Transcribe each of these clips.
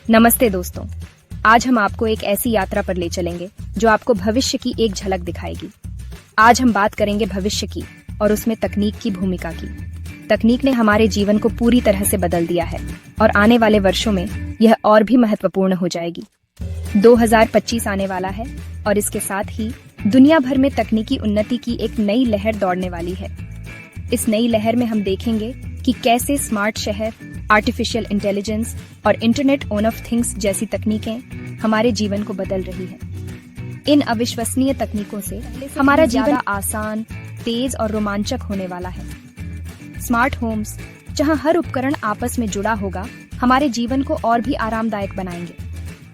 नमस्ते दोस्तों, आज हम आपको एक ऐसी यात्रा पर ले चलेंगे जो आपको भविष्य की एक झलक दिखाएगी। आज हम बात करेंगे भविष्य की और उसमें तकनीक की भूमिका की। तकनीक ने हमारे जीवन को पूरी तरह से बदल दिया है और आने वाले वर्षों में यह और भी महत्वपूर्ण हो जाएगी। 2025 आने वाला है और इसके साथ ही दुनिया भर में तकनीकी उन्नति की एक नई लहर दौड़ने वाली है। इस नई लहर में हम देखेंगे कि कैसे स्मार्ट शहर, आर्टिफिशियल इंटेलिजेंस और इंटरनेट ऑफ थिंग्स जैसी तकनीकें हमारे जीवन को बदल रही हैं। इन अविश्वसनीय तकनीकों से हमारा जीवन आसान, तेज और रोमांचक होने वाला है। स्मार्ट होम्स, जहां हर उपकरण आपस में जुड़ा होगा, हमारे जीवन को और भी आरामदायक बनाएंगे।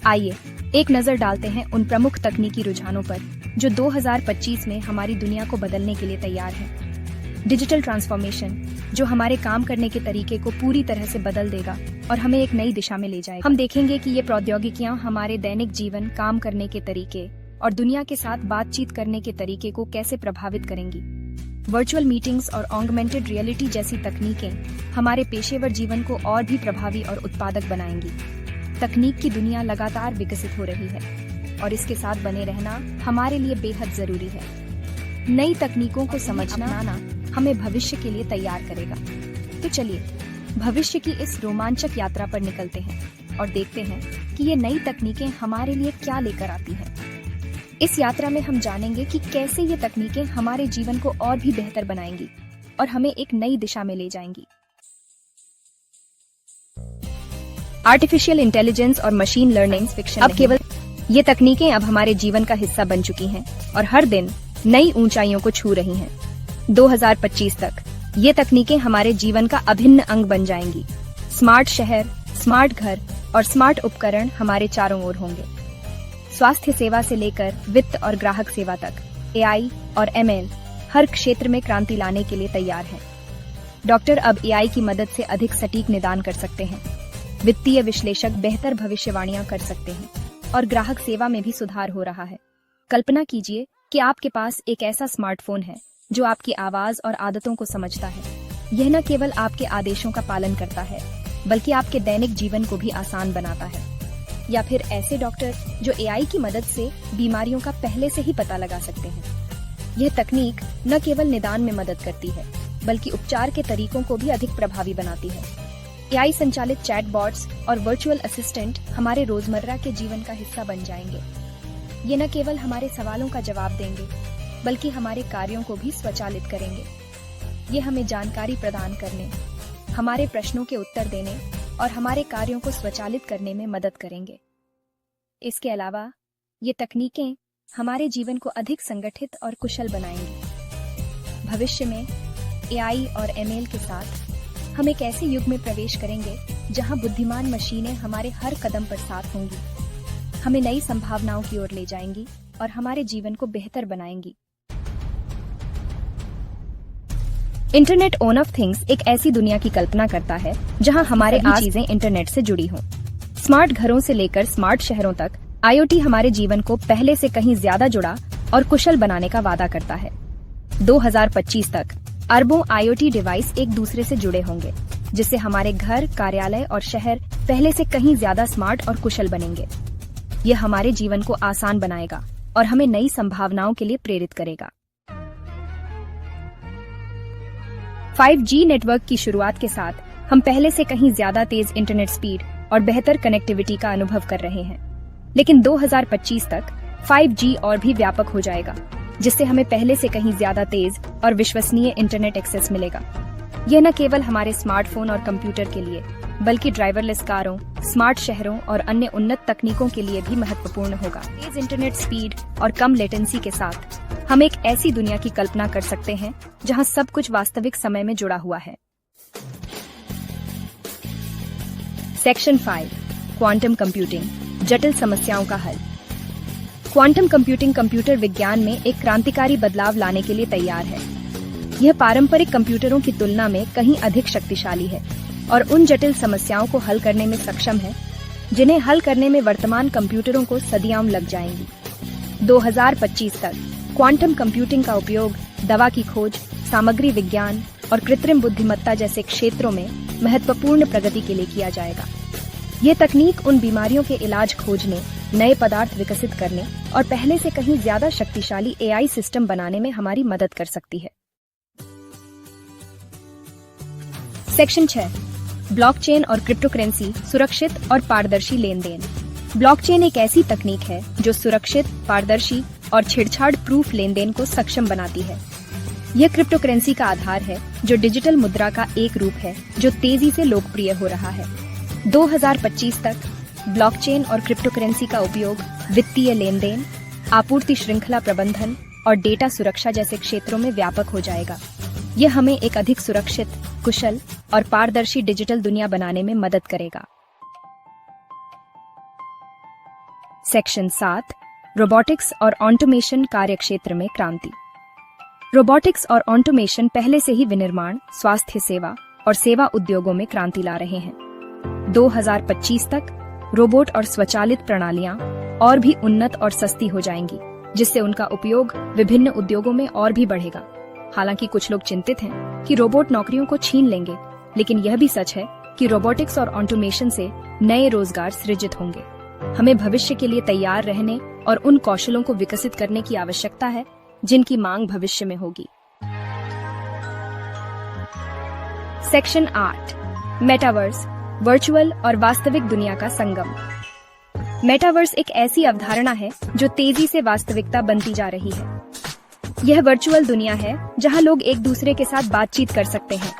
आइए एक नजर डालते हैं उन प्रमुख तकनीकी रुझानों पर जो 2025 में हमारी दुनिया को बदलने के लिए तैयार है। डिजिटल ट्रांसफॉर्मेशन, जो हमारे काम करने के तरीके को पूरी तरह से बदल देगा और हमें एक नई दिशा में ले जाएगा। हम देखेंगे कि ये प्रौद्योगिकियां हमारे दैनिक जीवन, काम करने के तरीके और दुनिया के साथ बातचीत करने के तरीके को कैसे प्रभावित करेंगी। वर्चुअल मीटिंग्स और ऑगमेंटेड रियलिटी जैसी तकनीकें हमारे पेशेवर जीवन को और भी प्रभावी और उत्पादक बनाएंगी। तकनीक की दुनिया लगातार विकसित हो रही है और इसके साथ बने रहना हमारे लिए बेहद जरूरी है। नई तकनीकों को समझना हमें भविष्य के लिए तैयार करेगा। तो चलिए भविष्य की इस रोमांचक यात्रा पर निकलते हैं और देखते हैं कि ये नई तकनीकें हमारे लिए क्या लेकर आती हैं। इस यात्रा में हम जानेंगे कि कैसे ये तकनीकें हमारे जीवन को और भी बेहतर बनाएंगी और हमें एक नई दिशा में ले जाएंगी। आर्टिफिशियल इंटेलिजेंस और मशीन लर्निंग फिक्शन अब केवल ये तकनीकें अब हमारे जीवन का हिस्सा बन चुकी हैं और हर दिन नई ऊंचाइयों को छू रही हैं। 2025 तक ये तकनीकें हमारे जीवन का अभिन्न अंग बन जाएंगी। स्मार्ट शहर, स्मार्ट घर और स्मार्ट उपकरण हमारे चारों ओर होंगे। स्वास्थ्य सेवा से लेकर वित्त और ग्राहक सेवा तक एआई और एमएल हर क्षेत्र में क्रांति लाने के लिए तैयार हैं। डॉक्टर अब एआई की मदद से अधिक सटीक निदान कर सकते हैं। वित्तीय विश्लेषक बेहतर भविष्यवाणियां कर सकते हैं और ग्राहक सेवा में भी सुधार हो रहा है। कल्पना कीजिए कि आपके पास एक ऐसा स्मार्टफोन है जो आपकी आवाज और आदतों को समझता है। यह न केवल आपके आदेशों का पालन करता है, बल्कि आपके दैनिक जीवन को भी आसान बनाता है। या फिर ऐसे डॉक्टर जो एआई की मदद से बीमारियों का पहले से ही पता लगा सकते हैं। यह तकनीक न केवल निदान में मदद करती है, बल्कि उपचार के तरीकों को भी अधिक प्रभावी बनाती है। एआई संचालित चैटबॉट्स और वर्चुअल असिस्टेंट हमारे रोजमर्रा के जीवन का हिस्सा बन जाएंगे। ये न केवल हमारे सवालों का जवाब देंगे, बल्कि हमारे कार्यों को भी स्वचालित करेंगे। ये हमें जानकारी प्रदान करने, हमारे प्रश्नों के उत्तर देने और हमारे कार्यों को स्वचालित करने में मदद करेंगे। इसके अलावा ये तकनीकें हमारे जीवन को अधिक संगठित और कुशल बनाएंगी। भविष्य में एआई और एमएल के साथ हम एक ऐसे युग में प्रवेश करेंगे जहां बुद्धिमान मशीनें हमारे हर कदम पर साथ होंगी, हमें नई संभावनाओं की ओर ले जाएंगी और हमारे जीवन को बेहतर बनाएंगी। इंटरनेट ऑफ थिंग्स एक ऐसी दुनिया की कल्पना करता है जहां हमारे चीजें इंटरनेट से जुड़ी हों। स्मार्ट घरों से लेकर स्मार्ट शहरों तक आईओटी हमारे जीवन को पहले से कहीं ज्यादा जुड़ा और कुशल बनाने का वादा करता है। 2025 तक अरबों आईओटी डिवाइस एक दूसरे से जुड़े होंगे, जिससे हमारे घर, कार्यालय और शहर पहले से कहीं ज्यादा स्मार्ट और कुशल बनेंगे। यह हमारे जीवन को आसान बनाएगा और हमें नई संभावनाओं के लिए प्रेरित करेगा। 5G नेटवर्क की शुरुआत के साथ हम पहले से कहीं ज्यादा तेज इंटरनेट स्पीड और बेहतर कनेक्टिविटी का अनुभव कर रहे हैं। लेकिन 2025 तक 5G और भी व्यापक हो जाएगा, जिससे हमें पहले से कहीं ज्यादा तेज और विश्वसनीय इंटरनेट एक्सेस मिलेगा। यह न केवल हमारे स्मार्टफोन और कंप्यूटर के लिए, बल्कि ड्राइवरलेस कारों, स्मार्ट शहरों और अन्य उन्नत तकनीकों के लिए भी महत्वपूर्ण होगा। तेज इंटरनेट स्पीड और कम लेटेंसी के साथ हम एक ऐसी दुनिया की कल्पना कर सकते हैं जहां सब कुछ वास्तविक समय में जुड़ा हुआ है। सेक्शन 5, क्वांटम कंप्यूटिंग, जटिल समस्याओं का हल। क्वांटम कंप्यूटिंग कंप्यूटर विज्ञान में एक क्रांतिकारी बदलाव लाने के लिए तैयार है। यह पारंपरिक कंप्यूटरों की तुलना में कहीं अधिक शक्तिशाली है और उन जटिल समस्याओं को हल करने में सक्षम है जिन्हें हल करने में वर्तमान कंप्यूटरों को सदियां लग जाएंगी। 2025 तक क्वांटम कंप्यूटिंग का उपयोग दवा की खोज, सामग्री विज्ञान और कृत्रिम बुद्धिमत्ता जैसे क्षेत्रों में महत्वपूर्ण प्रगति के लिए किया जाएगा। ये तकनीक उन बीमारियों के इलाज खोजने, नए पदार्थ विकसित करने और पहले से कहीं ज्यादा शक्तिशाली एआई सिस्टम बनाने में हमारी मदद कर सकती है। सेक्शन 6, ब्लॉकचेन और क्रिप्टोकरेंसी, सुरक्षित और पारदर्शी लेन देन। ब्लॉकचेन एक ऐसी तकनीक है जो सुरक्षित, पारदर्शी और छेड़छाड़ प्रूफ लेन देन को सक्षम बनाती है। यह क्रिप्टोकरेंसी का आधार है, जो डिजिटल मुद्रा का एक रूप है जो तेजी से लोकप्रिय हो रहा है। 2025 तक ब्लॉकचेन और क्रिप्टोकरेंसी का उपयोग वित्तीय लेन देन, आपूर्ति श्रृंखला प्रबंधन और डेटा सुरक्षा जैसे क्षेत्रों में व्यापक हो जाएगा। यह हमें एक अधिक सुरक्षित, कुशल और पारदर्शी डिजिटल दुनिया बनाने में मदद करेगा। सेक्शन 7, रोबोटिक्स और ऑटोमेशन कार्यक्षेत्र में क्रांति। रोबोटिक्स और ऑटोमेशन पहले से ही विनिर्माण, स्वास्थ्य सेवा और सेवा उद्योगों में क्रांति ला रहे हैं। 2025 तक रोबोट और स्वचालित प्रणालियां और भी उन्नत और सस्ती हो जाएंगी, जिससे उनका उपयोग विभिन्न उद्योगों में और भी बढ़ेगा। हालांकि कुछ लोग चिंतित हैं कि रोबोट नौकरियों को छीन लेंगे, लेकिन यह भी सच है कि रोबोटिक्स और ऑटोमेशन से नए रोजगार सृजित होंगे। हमें भविष्य के लिए तैयार रहने और उन कौशलों को विकसित करने की आवश्यकता है जिनकी मांग भविष्य में होगी। सेक्शन 8, मेटावर्स, वर्चुअल और वास्तविक दुनिया का संगम। मेटावर्स एक ऐसी अवधारणा है जो तेजी से वास्तविकता बनती जा रही है। यह वर्चुअल दुनिया है जहां लोग एक दूसरे के साथ बातचीत कर सकते हैं,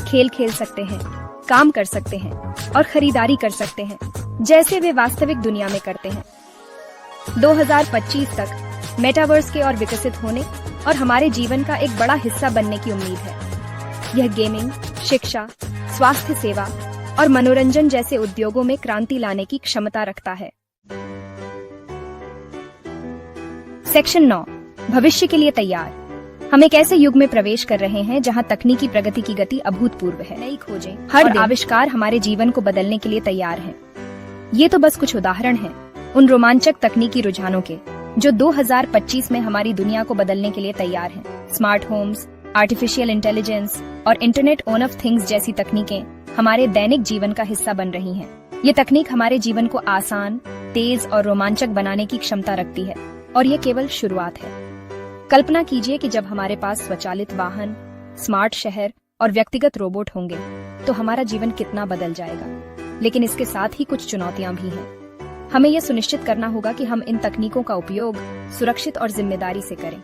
खेल खेल सकते हैं, काम कर सकते हैं और खरीदारी कर सकते हैं, जैसे वे वास्तविक दुनिया में करते हैं। 2025 तक मेटावर्स के और विकसित होने और हमारे जीवन का एक बड़ा हिस्सा बनने की उम्मीद है। यह गेमिंग, शिक्षा, स्वास्थ्य सेवा और मनोरंजन जैसे उद्योगों में क्रांति लाने की क्षमता रखता है। सेक्शन 9, भविष्य के लिए तैयार। हम एक ऐसे युग में प्रवेश कर रहे हैं जहां तकनीकी प्रगति की गति अभूतपूर्व है। नई खोजें, हर आविष्कार हमारे जीवन को बदलने के लिए तैयार हैं। ये तो बस कुछ उदाहरण हैं उन रोमांचक तकनीकी रुझानों के जो 2025 में हमारी दुनिया को बदलने के लिए तैयार हैं। स्मार्ट होम्स, आर्टिफिशियल इंटेलिजेंस और इंटरनेट ऑफ थिंग्स जैसी तकनीकें हमारे दैनिक जीवन का हिस्सा बन रही हैं। ये तकनीक हमारे जीवन को आसान, तेज और रोमांचक बनाने की क्षमता रखती है, और ये केवल शुरुआत है। कल्पना कीजिए कि जब हमारे पास स्वचालित वाहन, स्मार्ट शहर और व्यक्तिगत रोबोट होंगे तो हमारा जीवन कितना बदल जाएगा। लेकिन इसके साथ ही कुछ चुनौतियां भी हैं। हमें यह सुनिश्चित करना होगा कि हम इन तकनीकों का उपयोग सुरक्षित और जिम्मेदारी से करें।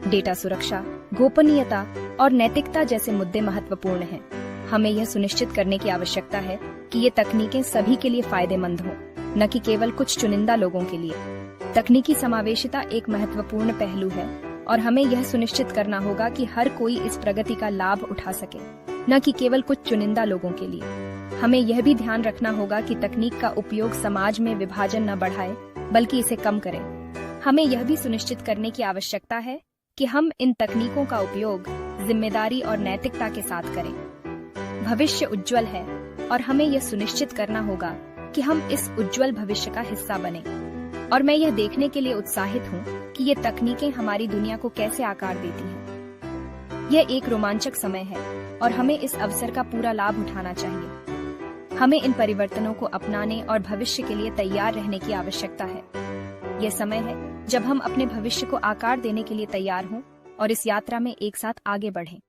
डेटा सुरक्षा, गोपनीयता और नैतिकता जैसे मुद्दे महत्वपूर्ण हैं। हमें यह सुनिश्चित करने की आवश्यकता है कि ये तकनीकें सभी के लिए फायदेमंद हों, न कि केवल कुछ चुनिंदा लोगों के लिए। तकनीकी समावेशिता एक महत्वपूर्ण पहलू है और हमें यह सुनिश्चित करना होगा कि हर कोई इस प्रगति का लाभ उठा सके, न कि केवल कुछ चुनिंदा लोगों के लिए। हमें यह भी ध्यान रखना होगा कि तकनीक का उपयोग समाज में विभाजन न बढ़ाए, बल्कि इसे कम करे। हमें यह भी सुनिश्चित करने की आवश्यकता है कि हम इन तकनीकों का उपयोग जिम्मेदारी और नैतिकता के साथ करें। भविष्य उज्जवल है और हमें यह सुनिश्चित करना होगा कि हम इस उज्जवल भविष्य का हिस्सा बने। और मैं यह देखने के लिए उत्साहित हूँ कि ये तकनीकें हमारी दुनिया को कैसे आकार देती हैं। यह एक रोमांचक समय है और हमें इस अवसर का पूरा लाभ उठाना चाहिए। हमें इन परिवर्तनों को अपनाने और भविष्य के लिए तैयार रहने की आवश्यकता है। यह समय है जब हम अपने भविष्य को आकार देने के लिए तैयार हों और इस यात्रा में एक साथ आगे बढ़ें।